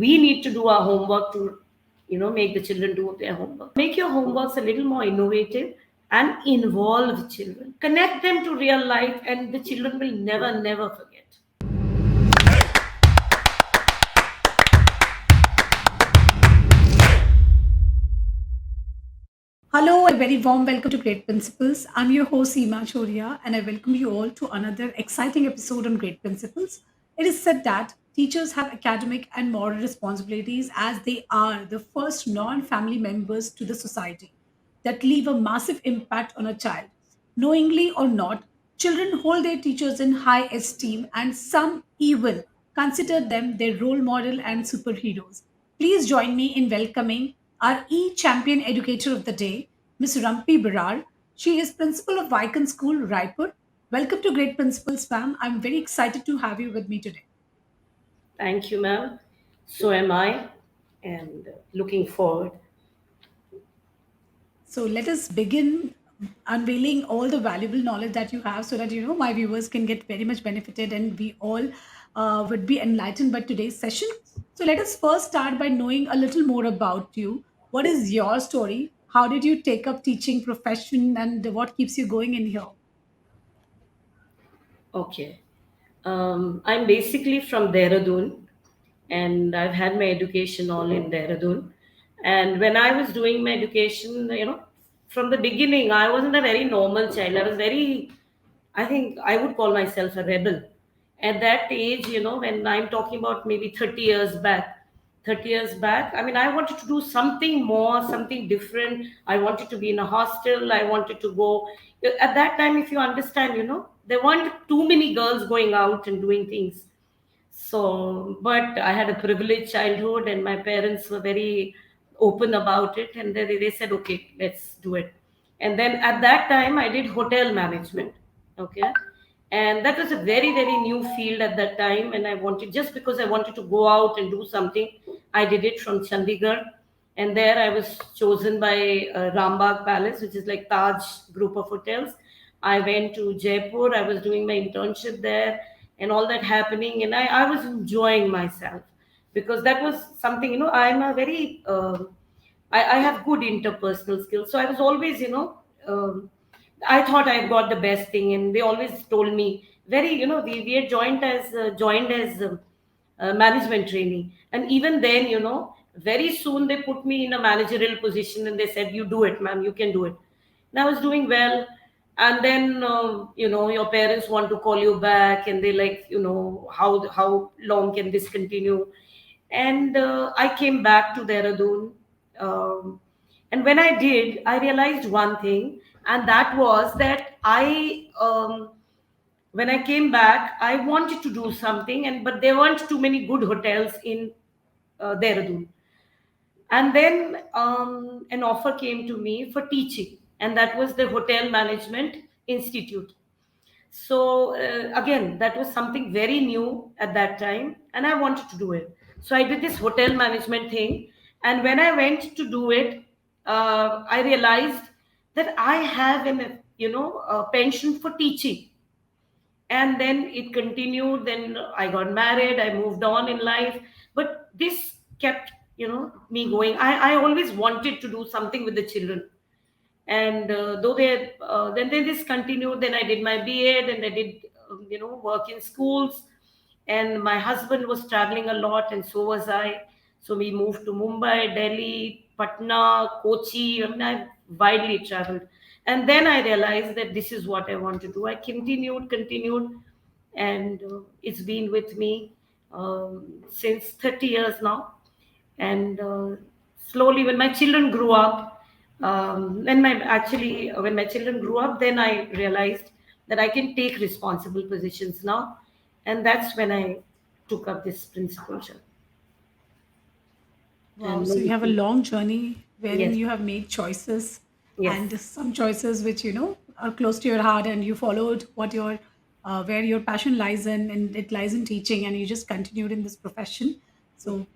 we need to do our homework to, make the children do their homework. Make your homeworks a little more innovative and involve children. Connect them to real life, and the children will never, never forget. Hello and a very warm welcome to Great Principles. I'm your host Seema Chhoriya and I welcome you all to another exciting episode on Great Principles. It is said that teachers have academic and moral responsibilities as they are the first non-family members to the society that leave a massive impact on a child. Knowingly or not, children hold their teachers in high esteem and some even consider them their role model and superheroes. Please join me in welcoming our champion educator of the day, Ms Rampi Brar. She is principal of Vicon School, Raipur. Welcome to Great Principles, ma'am. I'm very excited to have you with me today. Thank you, ma'am. So am I, and looking forward. So let us begin unveiling all the valuable knowledge that you have so that my viewers can get very much benefited and we all would be enlightened by today's session. So let us first start by knowing a little more about you. What is your story? How did you take up teaching profession and what keeps you going in here? Okay. I'm basically from Dehradun, and I've had my education all in Dehradun. And when I was doing my education, from the beginning, I wasn't a very normal child. I was very, I think I would call myself a rebel. At that age, when I'm talking about maybe 30 years back, I mean, I wanted to do something more, something different. I wanted to be in a hostel. I wanted to go. At that time, if you understand, there weren't too many girls going out and doing things. So, but I had a privileged childhood, and my parents were very open about it, and they said, okay, let's do it. And then at that time, I did hotel management. Okay. And that was a very, very new field at that time. And I wanted, just because I wanted to go out and do something, I did it from Chandigarh. And there I was chosen by Rambagh Palace, which is like Taj group of hotels. I went to Jaipur. I was doing my internship there and all that happening. And I was enjoying myself because that was something, I'm a very, I have good interpersonal skills. So I was always, I thought I got the best thing. And they always told me, very, we had joined as management trainee. And even then, very soon they put me in a managerial position and they said, you do it, ma'am, you can do it. And I was doing well. And then, your parents want to call you back and they like, how long can this continue? And I came back to Dehradun. Um, and when I did, I realized one thing, and that was that when I came back, I wanted to do something, and but there weren't too many good hotels in Dehradun. And then an offer came to me for teaching, and that was the Hotel Management Institute. So again, that was something very new at that time, and I wanted to do it. So I did this hotel management thing, and when I went to do it, I realized that I have a pension for teaching. And then it continued. Then I got married. I moved on in life, but this kept me going. I always wanted to do something with the children, and though then this continued. Then I did my B.Ed and I did work in schools, and my husband was traveling a lot and so was I. So we moved to Mumbai, Delhi, Patna, Kochi. I mean, I widely traveled. And then I realized that this is what I want to do. I continued, and it's been with me since 30 years now. And slowly, when my children grew up, when my children grew up, then I realized that I can take responsible positions now, and that's when I took up this principalship. Wow, And so you have a long journey wherein yes, you have made choices yes, and some choices which are close to your heart and you followed what your where your passion lies in and it lies in teaching and you just continued in this profession. So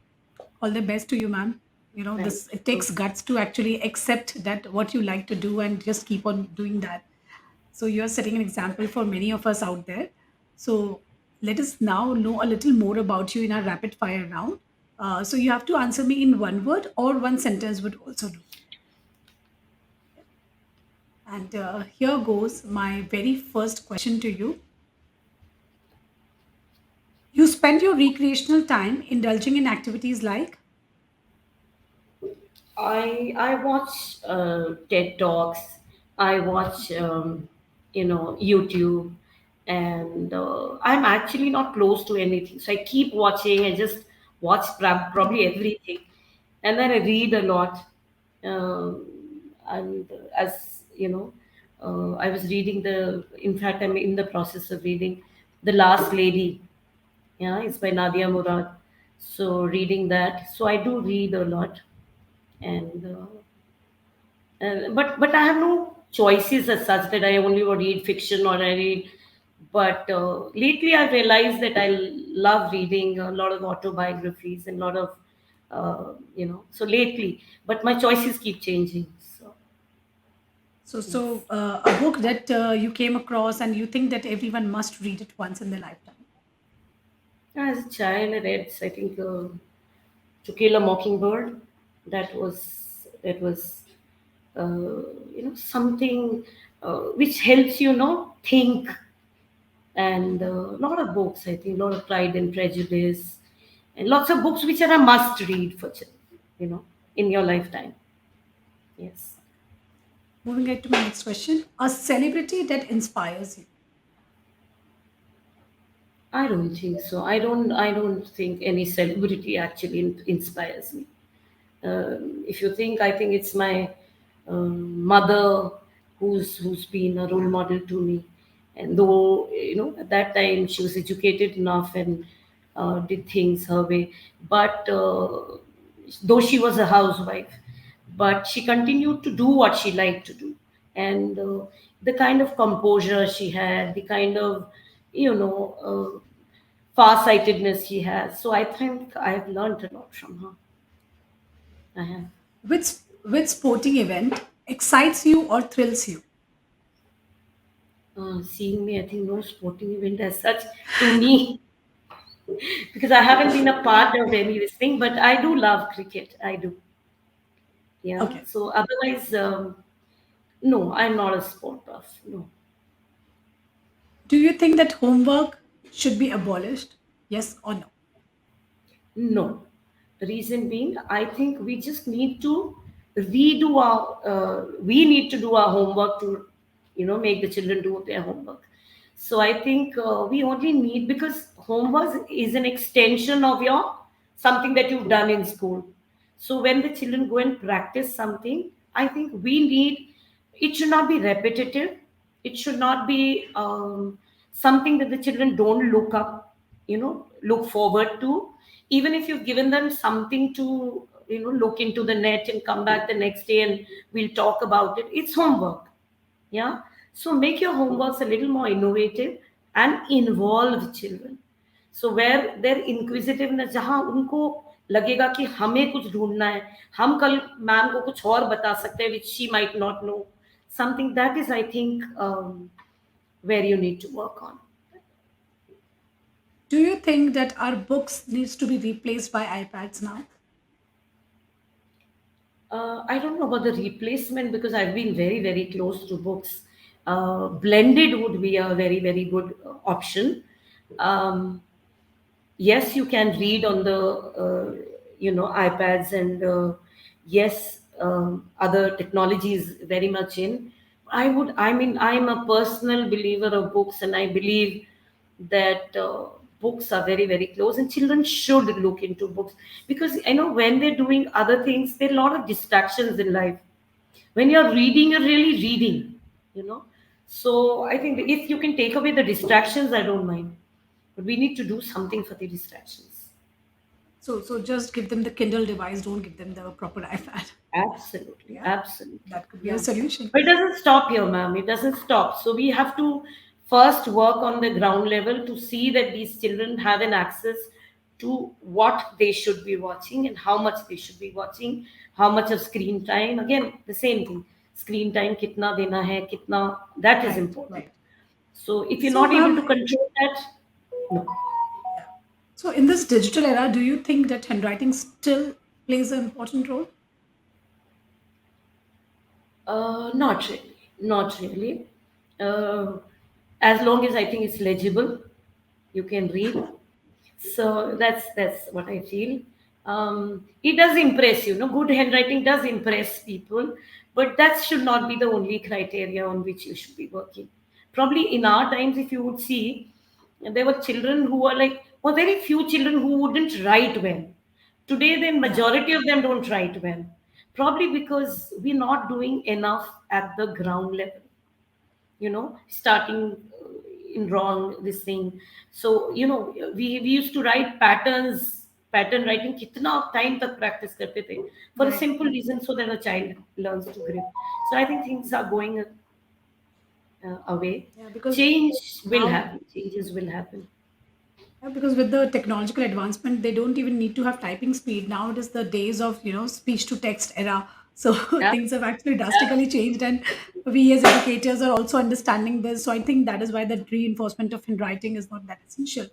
all the best to you, ma'am. thank This it you. takes guts to actually accept that what you like to do and just keep on doing that. So you're setting an example for many of us out there. So let us now know a little more about you in our rapid fire round. So you have to answer me in one word or one sentence would also do. And here goes my very first question to you. You spend your recreational time indulging in activities like, I watch TED talks. I watch YouTube, and I'm actually not close to anything. So I keep watching. I just watch probably everything, and then I read a lot. Um, and as you know, I was reading the. In fact, I'm in the process of reading The Last Lady. Yeah, it's by Nadia Murad. So reading that. So I do read a lot, and but I have no choices as such that I only would read fiction or I read. But lately, I realized that I love reading a lot of autobiographies and a lot of So lately, but my choices keep changing. So yes. a book that you came across and you think that everyone must read it once in their lifetime. As a child, I read I think To Kill a Mockingbird. That was something which helps think, and a lot of books. I think a lot of Pride and Prejudice, and lots of books which are a must read for in your lifetime. Yes, Moving on to my next question. A celebrity that inspires you. I don't think so. I don't think any celebrity actually inspires me. If you think, I think it's my mother who's been a role model to me. And though at that time she was educated enough and did things her way, but though she was a housewife, but she continued to do what she liked to do, and the kind of composure she had, the kind of far-sightedness she has. So I think I've learned a lot from her. I have. Which sporting event excites you or thrills you? Seeing me, I think no sporting event as such to me, because I haven't been a part of any of this thing, but I do love cricket. I do. Yeah. Okay. So otherwise, no, I'm not a sport buff. No. Do you think that homework should be abolished? Yes or no? No. The reason being, I think we just need to we need to do our homework to, make the children do their homework. So I think we only need, because homework is an extension of something that you've done in school. So when the children go and practice something, I think it should not be repetitive. It should not be something that the children don't look forward to. Even if you've given them something to, look into the net and come back the next day and we'll talk about it, it's homework. Yeah. So make your homeworks a little more innovative and involve children. So where their inquisitiveness, जहाँ उनको लगेगा कि हमें कुछ ढूंढना है, हम कल मैम को कुछ और बता सकते हैं which she might not know, something that is, I think, where you need to work on. Do you think that our books needs to be replaced by iPads now? I don't know about the replacement, because I've been very, very close to books. Blended would be a very, very good option. Um, yes, you can read on the iPads, and yes, other technology is very much in. I'm a personal believer of books, and I believe that books are very, very close, and children should look into books, because when they're doing other things, there are a lot of distractions in life. When you're reading, you're really reading, you know so I think that if you can take away the distractions, I don't mind, but we need to do something for the distractions. So just give them the Kindle device, don't give them the proper iPad. Absolutely, Yeah, absolutely. that could be a Yeah. solution. But it doesn't stop here, ma'am. It doesn't stop. So we have to first work on the ground level to see that these children have an access to what they should be watching and how much they should be watching, how much of screen time. Again, the same thing. Screen time, kitna dena hai, kitna, that is Right, important. right. So if you're So, not able to ma'am, control that, no. yeah. So, in this digital era, do you think that handwriting still plays an important role? Not really. Not really. Uh, as long as I think it's legible, you can read. So that's what I feel. It does impress you. No, good handwriting does impress people, but that should not be the only criteria on which you should be working. Probably in our times, if you would see, there were children who were like, or very few children who wouldn't write well. Today, the Yeah. majority of them don't write well. Probably because we're not doing enough at the ground level, starting in wrong this thing. So we used to write pattern writing kitna time tak practice karte the for a Right. simple reason, so that a child learns to grip. So I think things are going away. Yeah, because Change will now, happen, changes will happen. yeah, because with the technological advancement, they don't even need to have typing speed. Now it is the days of, speech to text era. So Yeah. things have actually drastically changed, and we as educators are also understanding this. So I think that is why the reinforcement of handwriting is not that essential.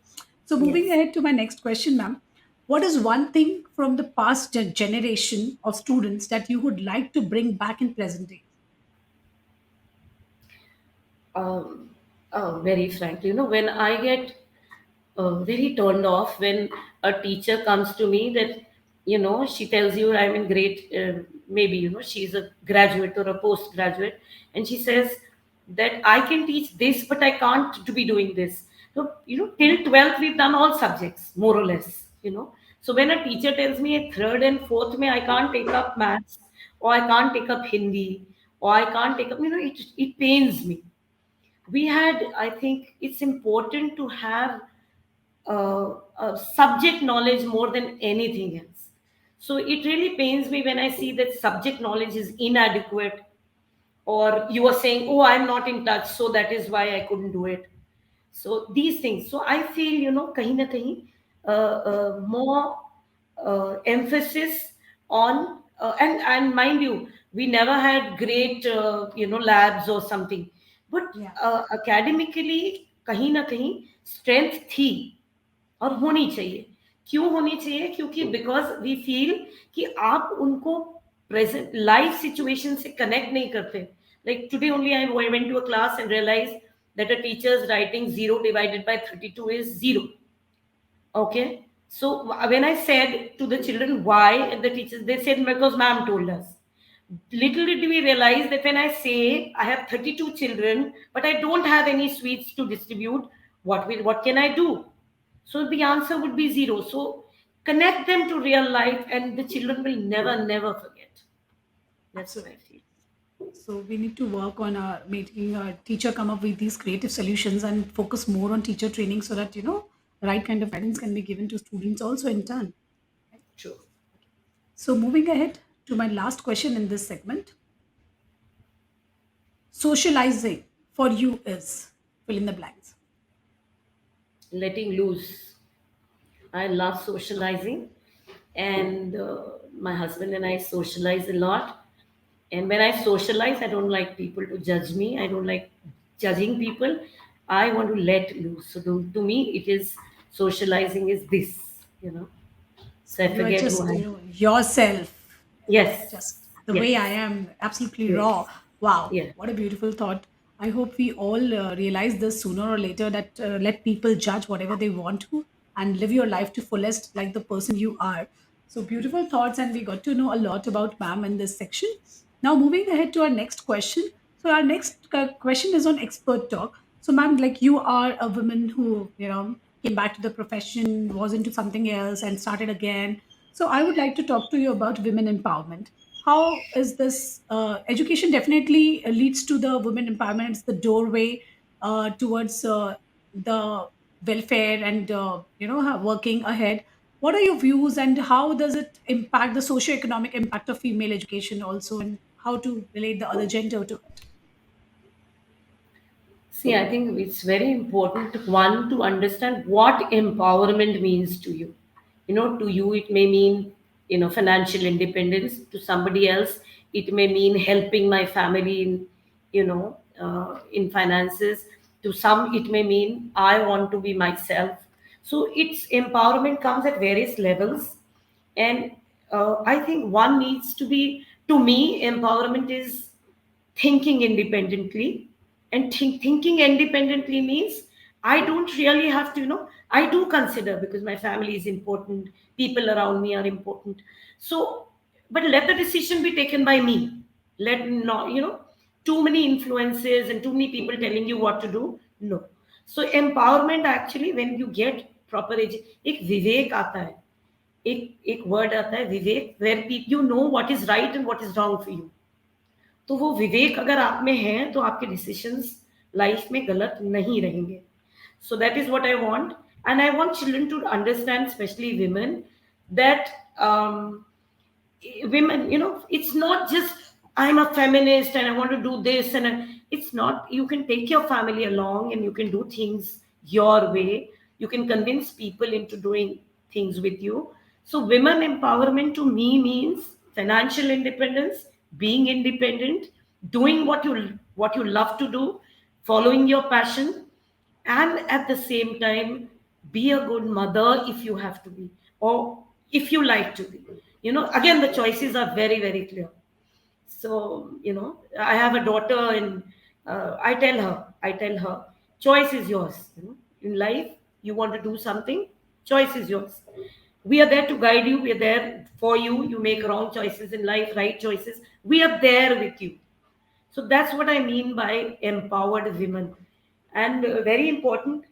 So moving Yes. ahead to my next question, ma'am, what is one thing from the past generation of students that you would like to bring back in present day? um, Very frankly, when I get very turned off when a teacher comes to me that she tells you I'm in great, maybe she's a graduate or a postgraduate, and she says that I can teach this but I can't to be doing this. So till 12th we've done all subjects more or less. So when a teacher tells me at third and fourth may I can't take up maths, or I can't take up Hindi, or I can't take up, it pains me. We had, I think it's important to have subject knowledge more than anything else. So it really pains me when I see that subject knowledge is inadequate, or you are saying, oh, I'm not in touch, so that is why I couldn't do it. So these things. So I feel, kahin na kahin, more emphasis on, and mind you, we never had great, labs or something, but Yeah, academically कहीं ना कहीं strength थी और होनी चाहिए. क्यों होनी चाहिए? क्योंकि बिकॉज वी फील कि आप उनको प्रेजेंट लाइफ सिचुएशन से कनेक्ट नहीं करते. Like today only I went to a class and realise that a teacher's writing 0 divided by 32 is 0. Okay. So when I said to the children why, and the teachers, they said because ma'am told us. Little did we realize that when I say I have 32 children, but I don't have any sweets to distribute, what can I do? So the answer would be 0. So connect them to real life, and the children will never forget. That's what I absolutely. feel. So we need to work on making a teacher come up with these creative solutions and focus more on teacher training so that the right kind of guidance can be given to students also in turn. True. So moving ahead to my last question in this segment, socializing for you is fill in the blanks. Letting loose. I love socializing, and my husband and I socialize a lot. And when I socialize, I don't like people to judge me. I don't like judging people. I want to let loose. So to me, it is socializing is this. So So I you are forget who just I am. yourself, Yes, just the way I yes, am, absolutely raw. yes, Wow, yeah, what a beautiful thought. I hope we all realize this sooner or later that let people judge whatever they want to and live your life to fullest like the person you are. So beautiful thoughts, and we got to know a lot about ma'am in this section. Now, moving ahead to our next question. So, our next question is on expert talk. So, ma'am, like you are a woman who, came back to the profession, was into something else, and started again. So, I would like to talk to you about women empowerment. How is this education definitely leads to the women empowerment? It's the doorway towards the welfare and working ahead. What are your views, and how does it impact the socio-economic impact of female education also, and how to relate the other gender to it? See, I think it's very important, one, to understand what empowerment means to you. To you, it may mean, financial independence. To somebody else, it may mean helping my family in finances. To some, it may mean I want to be myself. So its empowerment comes at various levels, and I think one needs to be. To me, empowerment is thinking independently, and thinking independently means I don't really have to, I do consider, because my family is important, people around me are important. So, but let the decision be taken by me. Let not, too many influences and too many people telling you what to do. No. So empowerment actually, when you get proper एक विवेक आता है, एक एक word आता है विवेक, where you know what is right and what is wrong for you. तो वो विवेक अगर आप में है तो आपके डिसीजंस लाइफ में गलत नहीं रहेंगे. So that is what I want, and I want children to understand, especially women, that um, women, it's not just I'm a feminist and I want to do this, and it's not. You can take your family along and you can do things your way. You can convince people into doing things with you. So women empowerment to me means financial independence, being independent, doing what you love to do, following your passion, and at the same time be a good mother if you have to be, or if you like to be. Again, the choices are very, very clear. So, I have a daughter, and I tell her, choice is yours. In life, you want to do something, choice is yours. We are there to guide you, we are there for you. You make wrong choices in life, right choices, we are there with you. So that's what I mean by empowered women. And very important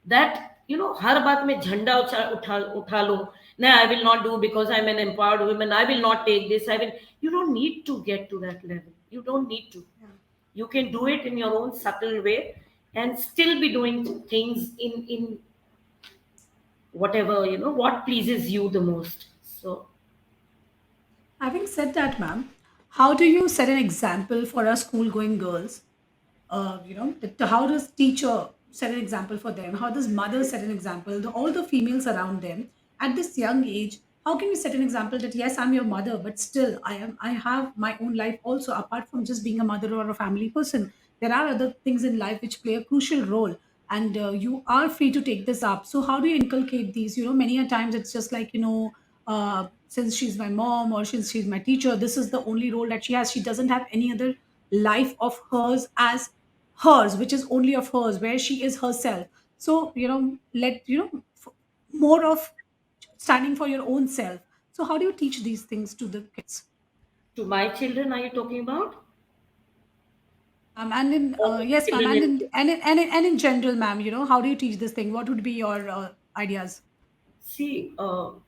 that, हर बात में झंडा उठा लो. No, I will not do because I'm an empowered woman, I will not take this, I will. You don't need to get to that level, you don't need to. You can do it in your own subtle way and still be doing things in whatever, what pleases you the most. So Having said that, ma'am, how do you set an example for our school going girls? How does teacher set an example for them? How does mother set an example? All the females around them at this young age, how can we set an example that yes, I'm your mother, but still I have my own life also apart from just being a mother or a family person. There are other things in life which play a crucial role, and you are free to take this up. So how do you inculcate these? Many a times it's just like since she's my mom or since she's my teacher, this is the only role that she has. She doesn't have any other life of hers as hers, which is only of hers, where she is herself. So let more of standing for your own self. So how do you teach these things to the kids? to my children, are you talking about, Yes, ma'am, and in or to the yes, ma'am, children and in. in general, ma'am, how do you teach this thing? What would be your ideas? See,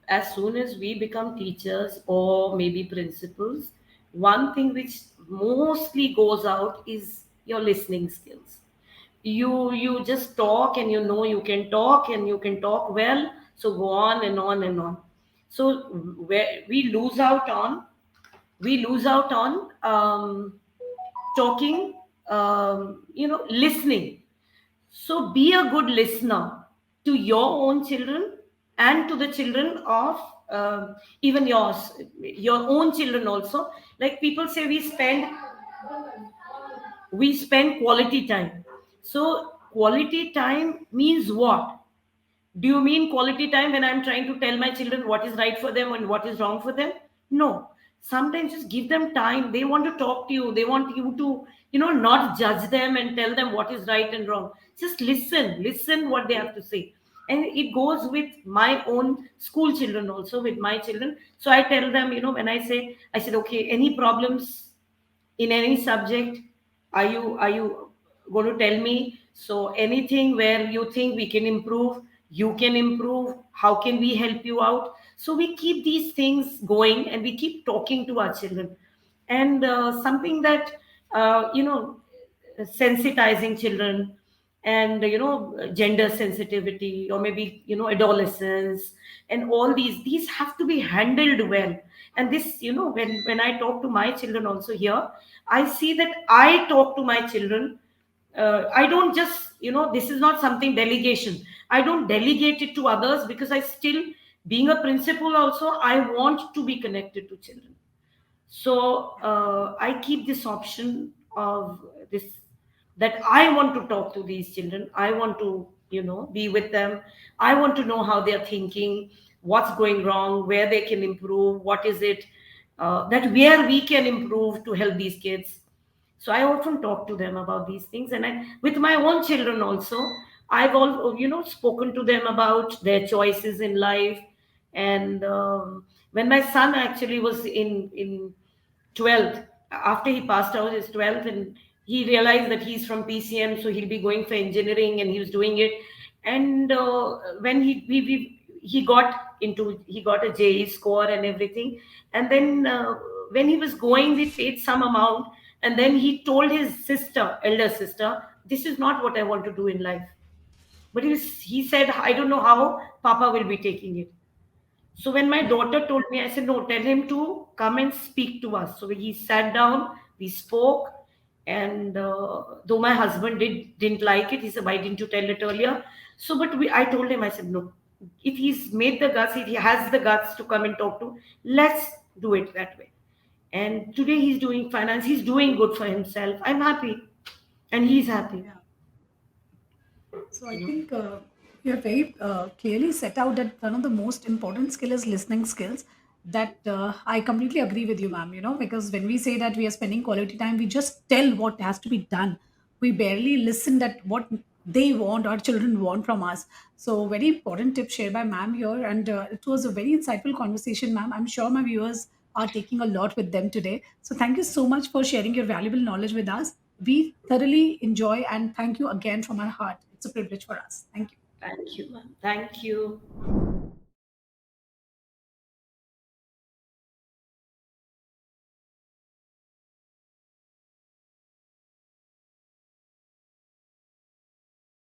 as soon as we become teachers or maybe principals, one thing which mostly goes out is your listening skills. You just talk, and you can talk, and you can talk well. So go on and on and on. So where we lose out on talking, listening. So be a good listener to your own children and to the children of even your own children also. Like people say, we spend quality time. So quality time means what? Do you mean quality time when I'm trying to tell my children what is right for them and what is wrong for them? No. Sometimes just give them time. They want to talk to you. They want you to, not judge them and tell them what is right and wrong. Just listen what they have to say. And it goes with my own school children also, with my children. So I tell them, when I said, okay, any problems in any subject, are you going to tell me? So anything where you think we can improve, you can improve, how can we help you out? So we keep these things going and we keep talking to our children. And something that sensitizing children, and gender sensitivity, or maybe adolescence, and all these have to be handled well. And this, when I talk to my children also here, I see that I talk to my children. I don't just, this is not something delegation. I don't delegate it to others, because I still, being a principal also, I want to be connected to children. So I keep this option of this, that I want to talk to these children. I want to be with them. I want to know how they're thinking, what's going wrong, where they can improve, what is it that where we can improve to help these kids. So I often talk to them about these things, and with my own children also, I've all spoken to them about their choices in life. And when my son actually was in 12th, after he passed out his 12th, and he realized that he's from PCM, so he'll be going for engineering, and he was doing it. And when he got a JE score and everything. And then when he was going, we paid some amount, and then he told his sister, elder sister, this is not what I want to do in life. But he said, I don't know how Papa will be taking it. So when my Yeah. daughter told me, I said, no, tell him to come and speak to us. So he sat down, we spoke, and though my husband didn't like it, he said, why didn't you tell it earlier? So, but I told him, I said, no, if he's made the guts, if he has the guts to come and talk to, let's do it that way. And today he's doing finance, he's doing good for himself. I'm happy, and he's happy, Yeah. So I you know. think you have very clearly set out that one of the most important skill is listening skills. That I completely agree with you, ma'am. Because when we say that we are spending quality time, we just tell what has to be done. We barely listen that what they want, our children want from us. So very important tip shared by ma'am here, and it was a very insightful conversation, ma'am. I'm sure my viewers are taking a lot with them today. So thank you so much for sharing your valuable knowledge with us. We thoroughly enjoy and thank you again from our heart. It's a privilege for us. Thank you. Thank you, ma'am. Thank you.